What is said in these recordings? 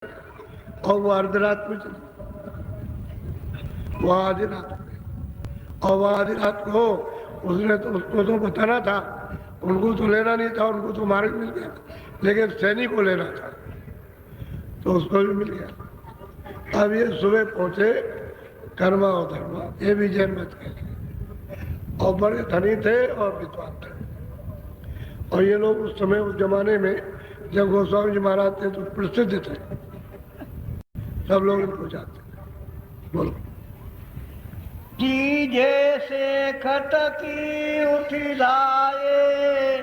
और वो अर्धरात में चली, वो आधी रात में, और वो आधी रात को उसने तो उसको तो बताना था, उनको तो लेना नहीं था, उनको तो मार्ग मिल गया, लेकिन सैनिक को लेना था तो उसको भी मिल गया। अब ये सुबह पहुंचे कर्मा और धर्मा, ये भी जैन मत के और बड़े धनी थे और विद्वान थे। और ये लोग उस समय उस जमाने में जब गोस्वामी जी महाराज थे तो प्रसिद्ध थे, सब लोग इनको जानते थे। बोलो। जी जैसे खटकी उठी लाए,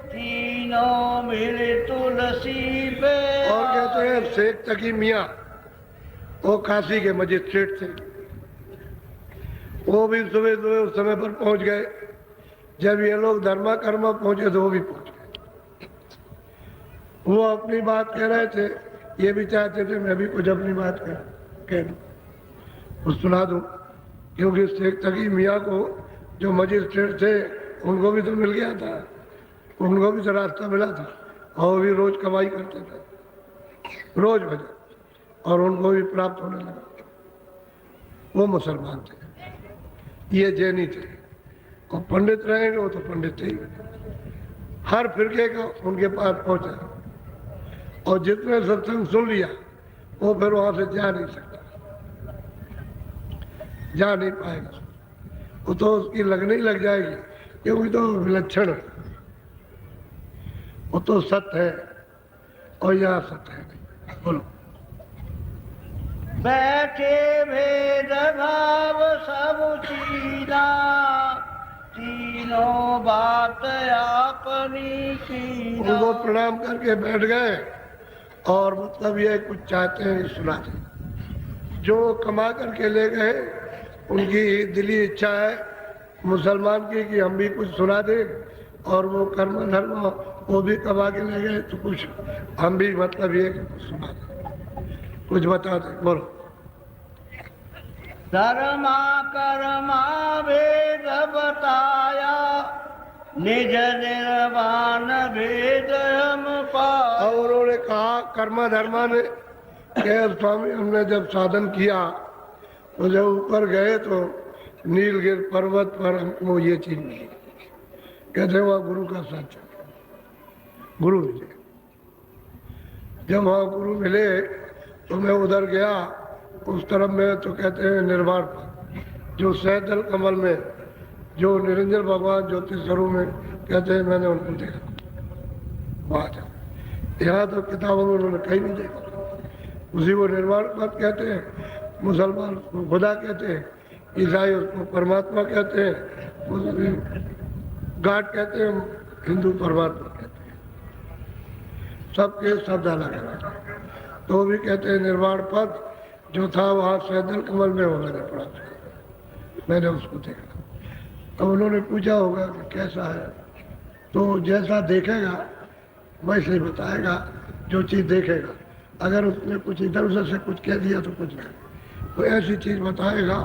तीनों मिले तुलसी पे। और कहते हैं शेख तकी मियाँ, वो काशी के मजिस्ट्रेट थे, वो भी सुबह सुबह उस समय पर पहुंच गए। जब ये लोग धर्मा कर्मा पहुंचे तो वो भी पहुंच गए। वो अपनी बात कह रहे थे, ये भी चाहते थे मैं भी कुछ अपनी बात कह दूं, कुछ सुना दूं, क्योंकि शेख तकी मियाँ को जो मजिस्ट्रेट थे उनको भी तो मिल गया था, उनको भी तो रास्ता मिला था, और वो भी रोज कमाई करते थे, रोज भजन, और उनको भी प्राप्त होने लगा। वो मुसलमान थे, ये जैनी थे, और पंडित रहेंगे वो तो पंडित थे ही। हर फिरके का उनके पास पहुंचा, और जितने सत्संग सुन लिया वो फिर वहां से जा नहीं सकता, जा नहीं पाएगा, वो तो उसकी लगने ही लग जाएगी, क्योंकि तो विलक्षण है, वो तो सत्य है और यहाँ सत्य है नहीं। बोलो। बैठे भेद भाव सब चीरा, तीनों बात आपनी की। उनको प्रणाम करके बैठ गए, और मतलब ये कुछ चाहते हैं सुना दे, जो कमा करके ले गए उनकी दिली इच्छा है मुसलमान की कि हम भी कुछ सुना दे, और वो कर्म धर्म वो भी कमा के ले गए तो कुछ हम भी मतलब ये कुछ सुना दे, कुछ बता दे। बोलो। धर्मा कर्मा भेद बताया, निज निर्वाण भेद हम पाया। और उन्होंने कहा कर्मा धर्मा ने कि स्वामी हमने जब साधन किया तो जब ऊपर गए तो नीलगिर पर्वत पर हमको ये चीज मिली, कहते वहाँ गुरु का साथ, गुरु मिले। जब वहाँ गुरु मिले तो मैं उधर गया उस तरफ में, तो कहते हैं निर्वाण पर जो सैदल कमल में जो निरंजन भगवान ज्योति स्वरूप में, कहते हैं मैंने उनको देखा वहाँ जाओ। यहाँ तो किताबों में उन्होंने कहीं नहीं देखा, उसी को निर्वाण पद कहते हैं, मुसलमान उसको खुदा कहते हैं, ईसाई उसको परमात्मा कहते हैं, मुस्लिम गॉड कहते हैं, हिंदू परमात्मा कहते हैं, सबके शब्द अलग अलग। तो भी कहते हैं निर्वाण पद जो था वहाँ सैदल कमल में, वो मैंने पढ़ा था, मैंने उसको देखा। अब उन्होंने पूछा होगा कि कैसा है, तो जैसा देखेगा वैसे ही बताएगा, जो चीज़ देखेगा। अगर उसने कुछ इधर उधर से कुछ कह दिया तो कुछ नहीं, तो ऐसी चीज़ बताएगा,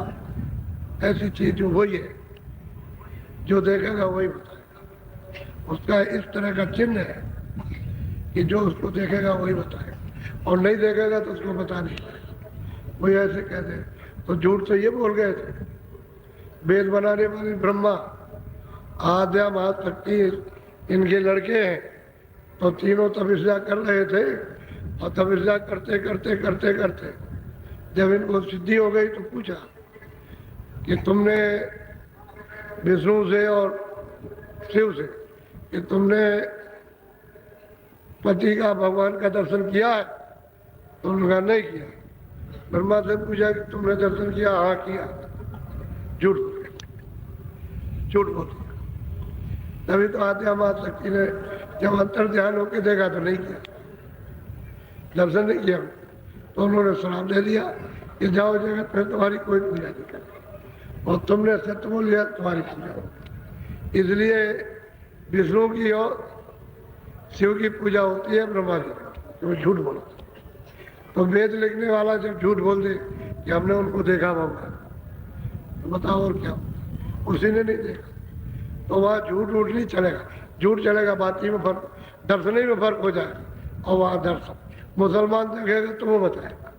ऐसी चीज़ जो वही है, जो देखेगा वही बताएगा। उसका इस तरह का चिन्ह है कि जो उसको देखेगा वही बताएगा, और नहीं देखेगा तो उसको बता नहीं पाएगा। वही ऐसे कहते हैं, तो झूठ तो ये बोल गए थे, वेद बनाने वाले ब्रह्मा आद्या महाशक्ति इनके लड़के हैं, तो तीनों तपस्या कर रहे थे, और तपस्या करते करते करते करते जब इनको सिद्धि हो गई तो पूछा कि तुमने विष्णु से और शिव से कि तुमने पति का भगवान का दर्शन किया है, तो उन्होंने नहीं किया। ब्रह्मा से पूछा कि तुमने दर्शन किया, हाँ किया, झूठ झूठ बोलते। तभी तो आद्या महाशक्ति ने जब अंतर ध्यान होकर देखा तो नहीं किया, दर्शन नहीं किया, तो उन्होंने श्राप दे दिया कि जाओ जगत में तुम्हारी कोई पूजा नहीं करे, और तुमने सत्य बोल लिया तुम्हारी पूजा होगी। इसलिए विष्णु की और शिव की पूजा होती है, ब्रह्मा की, तो झूठ बोला। तो वेद लिखने वाला जब झूठ बोल दे कि हमने उनको देखा भगवान, तो बताओ और क्या, उसी ने नहीं देखा, तो वहाँ झूठ उठ नहीं चलेगा। झूठ चलेगा बात ही में फर्क, दर्शन ही में फर्क हो जाएगा, और वहाँ दर्शन मुसलमान देखेगा तो वो बताएगा,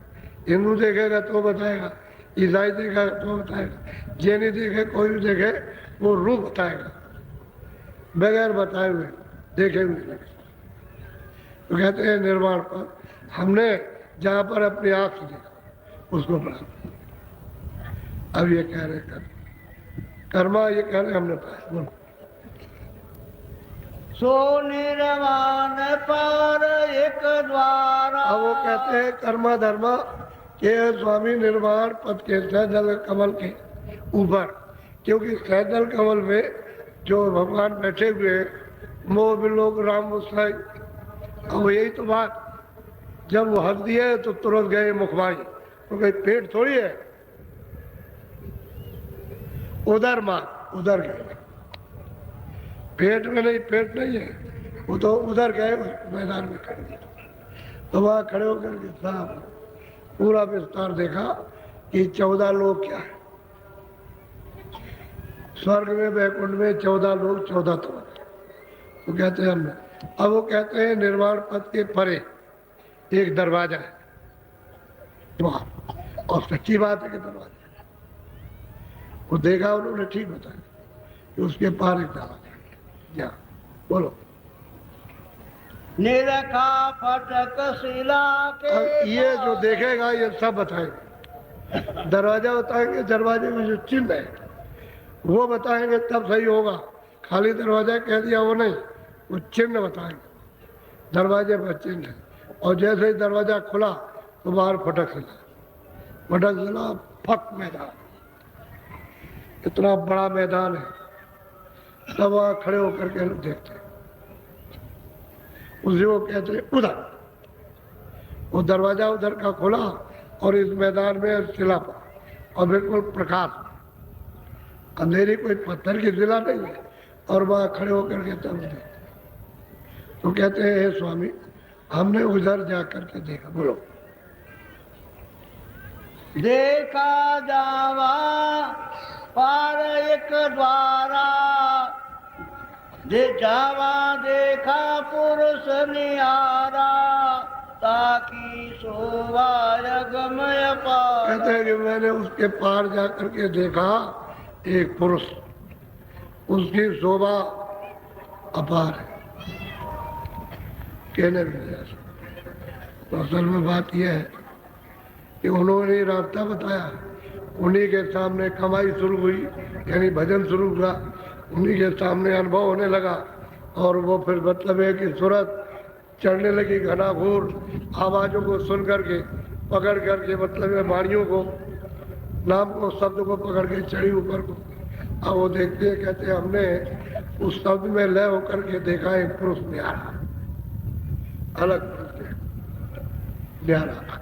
हिंदू देखेगा तो बताएगा, ईसाई देखेगा तो बताएगा, जैनी देखे, कोई भी देखे वो रूप बताएगा बगैर बताए हुए, देखे हुए लगे। तो कहते हैं निर्वाण पद हमने जहाँ पर अपनी आँख से देखा उसको पढ़ा। अब ये कह रहे कर्मा, ये कह रहे हमने पाया। बोलो। सो निर्वाण पर एक द्वारा। अब वो कहते हैं कर्मा धर्मा के स्वामी निर्वाण पद के सहजल कमल के ऊपर, क्योंकि सहजल कमल में जो भगवान बैठे हुए मोह विलोक राम मुसाई। अब यही तो बात, जब वो हंस दिए तो तुरंत गए मुखमाई, तो कहीं पेट थोड़ी है, उधर मार उधर गए, पेट में नहीं, पेट नहीं है, वो तो उधर गए मैदान में खड़े। तो वहां खड़े होकर के साहब पूरा विस्तार देखा कि 14 लोग क्या है, स्वर्ग में वैकुंठ में 14 लोग 14 तो वो कहते हैं हमने। अब वो कहते हैं निर्वाण पद के परे एक दरवाजा है वहां, और सच्ची बात है कि दरवाजा वो देखा उन्होंने, ठीक बताया कि उसके पार एक दरवाजा है। क्या बोलो। निरखा फटक शिला के। अब ये जो देखेगा ये सब बताएंगे, दरवाजा बताएंगे, दरवाजे में जो चिन्ह है वो बताएंगे, तब सही होगा। खाली दरवाजा कह दिया वो नहीं, वो चिन्ह बताएंगे, दरवाजे पर चिन्ह है। और जैसे ही दरवाजा खुला तो बाहर फटक सिला फक मैदान, इतना बड़ा मैदान है। सब वहां खड़े होकर के लोग देखते हैं, उसी को कहते हैं उधर। वो दरवाजा उधर का खुला और इस मैदान में शिला पर, और बिल्कुल प्रकाश, अंधेरी, कोई पत्थर की शिला नहीं है। और वहां खड़े होकर के तब देखते, तो कहते हैं हे स्वामी हमने उधर जा करके देखा। बोलो। देखा जावा पार एक द्वारा, जावा देखा पुरुष निहारा, ताकि शोभा गमय पार। कहते हैं कि मैंने उसके पार जा करके देखा एक पुरुष, उसकी शोभा अपार है, कहने में। तो असल में बात यह है कि उन्होंने रास्ता बताया, उन्हीं के सामने कमाई शुरू हुई, यानी भजन शुरू हुआ, उन्हीं के सामने अनुभव होने लगा। और वो फिर मतलब है कि सूरत चढ़ने लगी, घनाघोर आवाज़ों को सुन करके, पकड़ करके, मतलब है वाणियों को, नाम को, शब्द को पकड़ के चढ़ी ऊपर को। अब वो देखते हैं, कहते हैं हमने उस शब्द में लय होकर के देखा एक पुरुष न्यारा, अलग पुरुष न्यारा,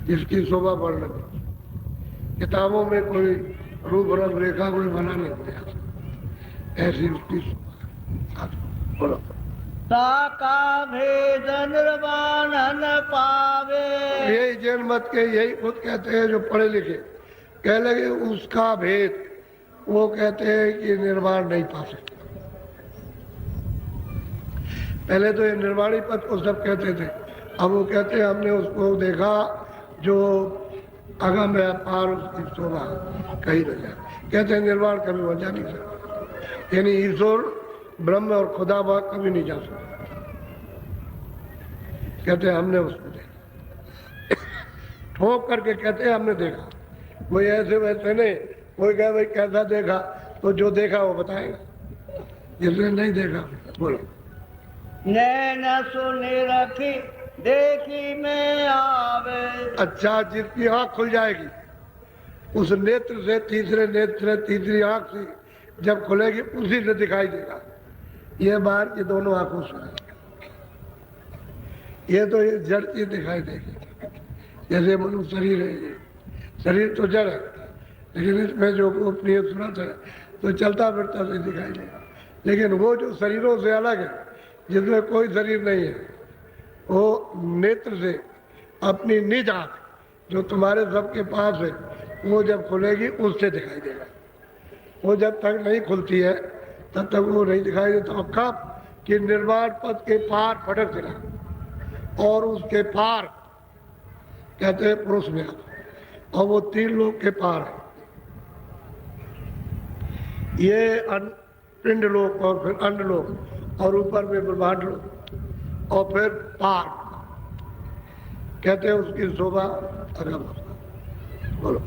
जिसकी शोभा बढ़ लगी। किताबों में कोई रूप रंग रेखा कोई बना नहीं दिया, ऐसी उसकी शोभा। बोलो। ताका भेद निर्वाण न पावे। यही जैन मत के यही खुद कहते हैं जो पढ़े लिखे, कह लगे उसका भेद, वो कहते हैं कि निर्वाण नहीं पा सकते। पहले तो ये निर्वाणी पद को सब कहते थे, अब वो कहते हैं हमने उसको देखा जो अगम है, पार उसकी शोभा कहीं न जाए। कहते हैं निर्वाण कभी हो जा नहीं सकता, यानी ईश्वर ब्रह्म और खुदा बाग कभी नहीं जा सकता। कहते हैं हमने उसको देखा, ठोक करके कहते हैं हमने देखा, कोई ऐसे वैसे नहीं। कोई कहे भाई कैसा देखा, तो जो देखा वो बताएगा, जिसने नहीं देखा। बोलो। नैन सुनि रखी देखी में आवे। अच्छा, जिसकी आंख खुल जाएगी उस नेत्र से, तीसरे नेत्र से, तीसरी आंख से जब खुलेगी उसी से दिखाई देगा। ये बाहर की दोनों आंखों से, ये तो ये जड़ चीज दिखाई देगी। जैसे मनुष्य शरीर है, ये शरीर तो जड़ है, लेकिन इसमें जो गोपनीय सूरत है तो चलता फिरता से दिखाई देगा। लेकिन वो जो शरीरों से अलग है, जिसमें कोई शरीर नहीं है, वो नेत्र से अपनी निज आंख जो तुम्हारे सबके पास है, वो जब खुलेगी उससे दिखाई देगा। वो जब तक नहीं खुलती है तब तक वो नहीं दिखाई देता। तो कब कि निर्वाण पद के पार फटक सिला, और उसके पार कहते हैं पुरुष में, और वो 3 लोक के पार है। ये पिंड लोक और फिर अन्न लोक और ऊपर में ब्रह्मांड लोक और फिर पार, कहते हैं उसकी शोभा अगम। बोलो।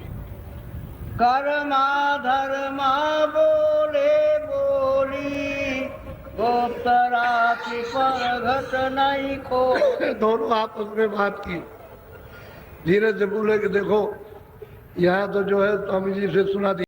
कर्मा धर्मा बोले बोली, गोप्तरा की परघट नहीं खो। दोनों आपस में बात की, धीरे से बोले कि देखो यहाँ तो जो है स्वामी जी से सुना दिया।